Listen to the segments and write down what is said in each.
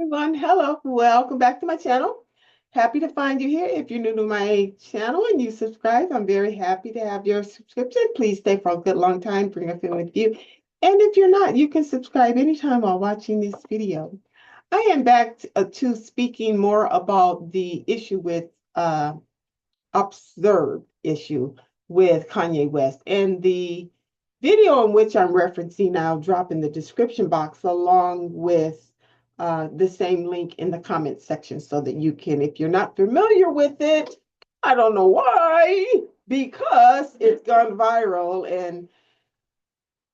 Everyone, hello, welcome back to my channel. Happy to find you here. If you're new to my channel and you subscribe, I'm very happy to have your subscription. Please stay for a good long time, bring a family with you. And if you're not, you can subscribe anytime while watching this video. I am back to speaking more about the issue with observed issue with Kanye West. And the video in which I'm referencing, I'll drop in the description box along with the same link in the comment section so that you can, if you're not familiar with it, I don't know why, because it's gone viral and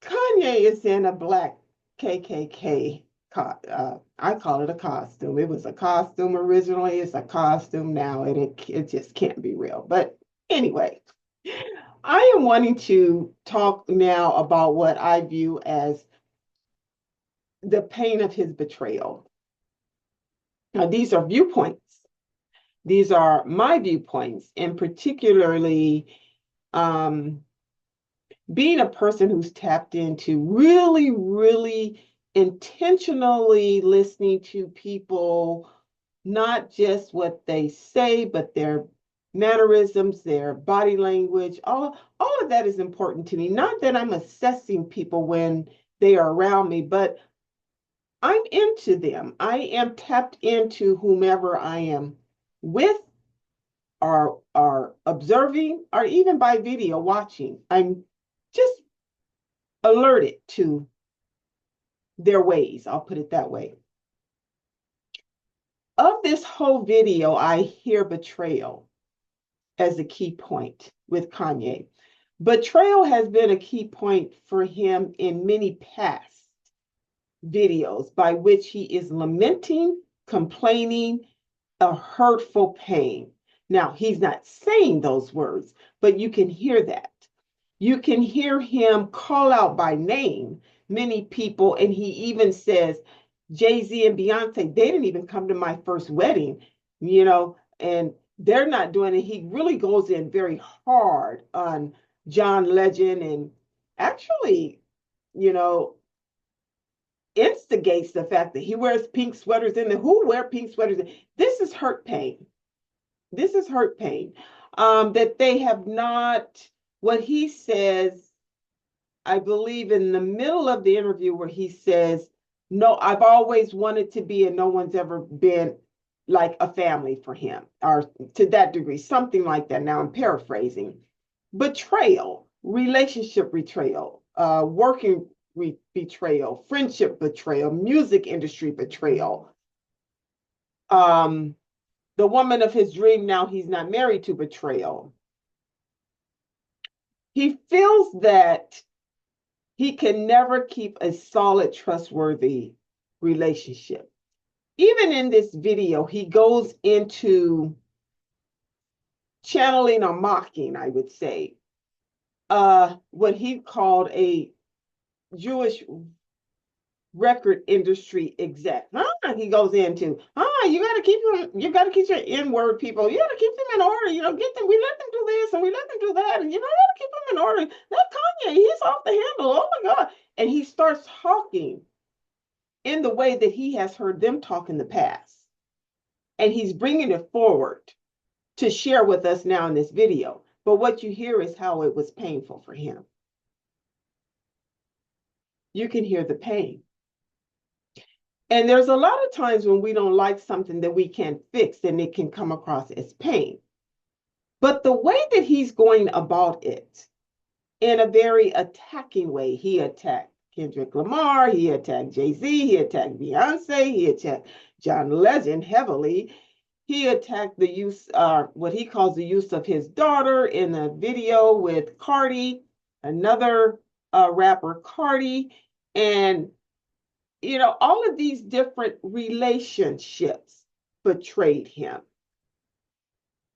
Kanye is in a black KKK. I call it a costume. It was a costume originally. It's a costume now, and it just can't be real. But anyway, I am wanting to talk now about what I view as the pain of his betrayal. Now, these are viewpoints. These are my viewpoints, and particularly being a person who's tapped into really, really intentionally listening to people, not just what they say, but their mannerisms, their body language, all of that is important to me. Not that I'm assessing people when they are around me, but I'm into them. I am tapped into whomever I am with or observing or even by video watching. I'm just alerted to their ways. I'll put it that way. Of this whole video, I hear betrayal as a key point with Kanye. Betrayal has been a key point for him in many past videos by which he is lamenting, complaining, a hurtful pain. Now, he's not saying those words, but you can hear that. You can hear him call out by name many people, and he even says, Jay-Z and Beyonce, they didn't even come to my first wedding, and they're not doing it. He really goes in very hard on John Legend and actually, instigates the fact that he wears pink sweaters and who wear pink sweaters. This is hurt pain. This is hurt pain. That they have not, what he says, I believe in the middle of the interview where he says, no, I've always wanted to be, and no one's ever been like a family for him, or to that degree, something like that. Now I'm paraphrasing. Betrayal, relationship betrayal, working betrayal, friendship betrayal, music industry betrayal. The woman of his dream, now he's not married to, betrayal. He feels that he can never keep a solid, trustworthy relationship. Even in this video, he goes into channeling or mocking, I would say, what he called a Jewish record industry exec. He goes into, you gotta keep your N-word people. You gotta keep them in order. Get them. We let them do this and we let them do that, and you gotta keep them in order. That Kanye, he's off the handle. Oh my God! And he starts talking in the way that he has heard them talk in the past, and he's bringing it forward to share with us now in this video. But what you hear is how it was painful for him. You can hear the pain. And there's a lot of times when we don't like something that we can't fix, and it can come across as pain. But the way that he's going about it, in a very attacking way, he attacked Kendrick Lamar, he attacked Jay-Z, he attacked Beyonce, he attacked John Legend heavily. He attacked the use, what he calls the use of his daughter in a video with Cardi, another rapper, Cardi, and all of these different relationships betrayed him.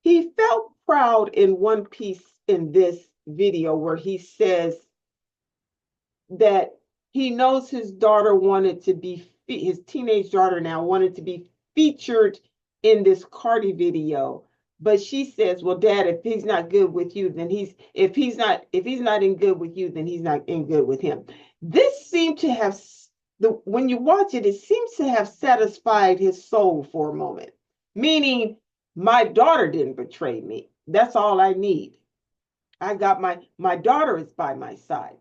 He felt proud in one piece in this video where he says that he knows his daughter wanted to be, his teenage daughter now wanted to be featured in this Cardi video. But she says, well, Dad, if he's not good with you, then if he's not in good with you, then he's not in good with him. This seemed to have when you watch it, it seems to have satisfied his soul for a moment. Meaning, my daughter didn't betray me. That's all I need. I got my daughter is by my side.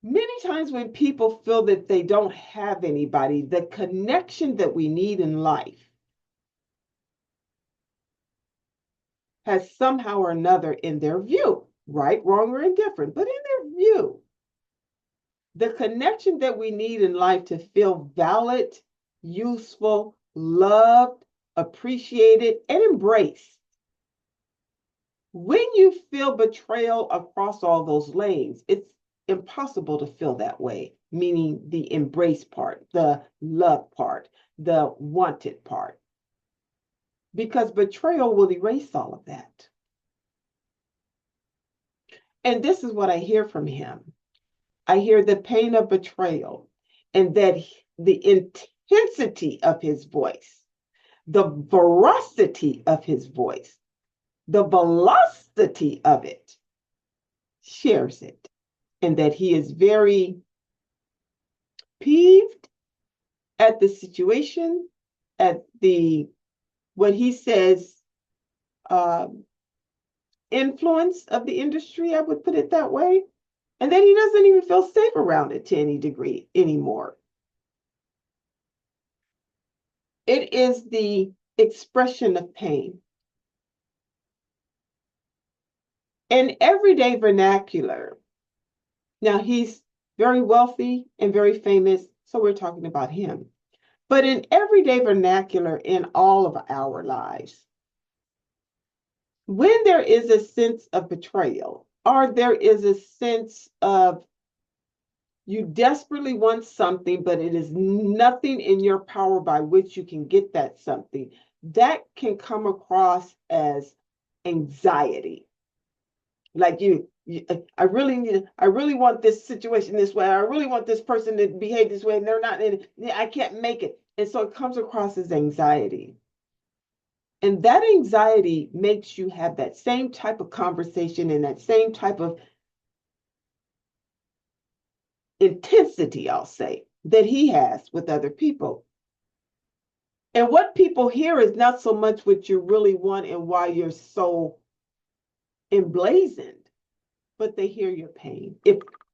Many times when people feel that they don't have anybody, the connection that we need in life has somehow or another in their view, right, wrong, or indifferent, but in their view, the connection that we need in life to feel valid, useful, loved, appreciated, and embraced. When you feel betrayal across all those lanes, it's impossible to feel that way, meaning the embrace part, the love part, the wanted part, because betrayal will erase all of that. And this is what I hear from him. I hear the pain of betrayal and that the intensity of his voice, the veracity of his voice, the velocity of it shares it, and that he is very peeved at the situation, at the, what he says, influence of the industry, I would put it that way, and that he doesn't even feel safe around it to any degree anymore. It is the expression of pain. In everyday vernacular, now he's very wealthy and very famous, so we're talking about him. But in everyday vernacular in all of our lives, when there is a sense of betrayal, or there is a sense of you desperately want something, but it is nothing in your power by which you can get that something, that can come across as anxiety. Like I really want this situation this way. I really want this person to behave this way, and they're not in it. I can't make it. And so it comes across as anxiety. And that anxiety makes you have that same type of conversation and that same type of intensity, I'll say, that he has with other people. And what people hear is not so much what you really want and why you're so emblazoned, but they hear your pain.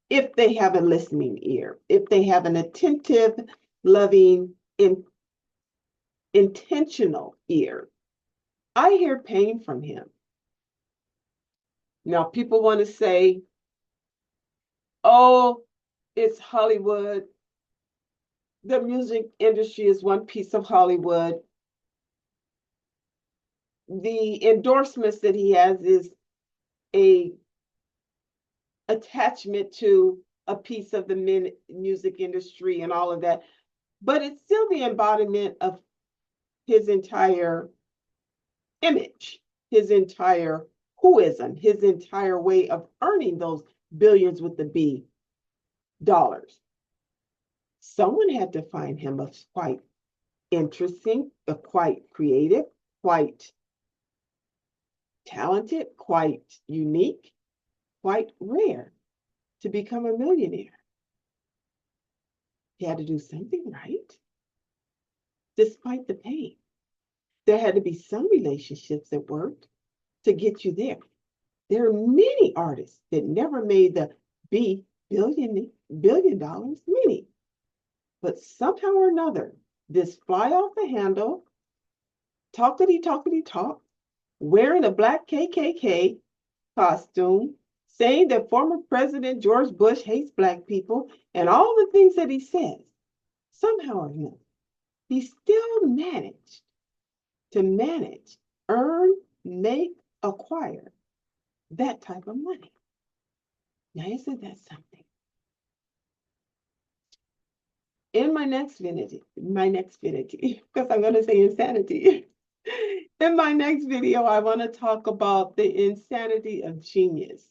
If they have a listening ear, if they have an attentive, loving, intentional ear, I hear pain from him. Now, people want to say, oh, it's Hollywood. The music industry is one piece of Hollywood. The endorsements that he has is a attachment to a piece of the music industry and all of that. But it's still the embodiment of his entire image, his entire whoism, his entire way of earning those billions with the B dollars. Someone had to find him a quite interesting, quite creative, quite talented, quite unique, quite rare to become a millionaire. He had to do something right, despite the pain. There had to be some relationships that worked to get you there. There are many artists that never made the billion dollars, many. But somehow or another, this fly off the handle, talkity talk, wearing a black KKK costume, saying that former President George Bush hates Black people, and all the things that he says, somehow or another, he still managed to earn, make, acquire that type of money. Now, isn't that something? In my next video, because I'm going to say insanity. In my next video, I want to talk about the insanity of genius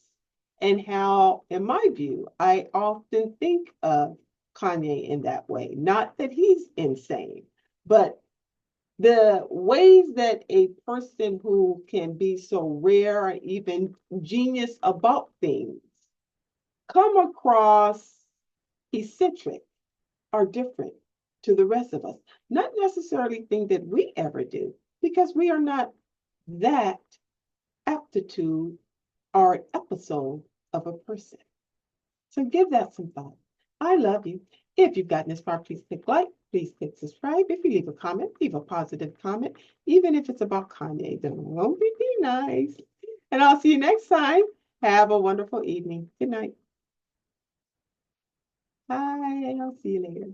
and how, in my view, I often think of Kanye in that way. Not that he's insane, but the ways that a person who can be so rare, even genius about things, come across eccentric are different to the rest of us. Not necessarily things that we ever do, because we are not that aptitude or episode of a person. So give that some thought. I love you. If you've gotten this far, please click like, please click subscribe. If you leave a comment, leave a positive comment, even if it's about Kanye. Don't be nice. And I'll see you next time. Have a wonderful evening. Good night. Bye. I'll see you later.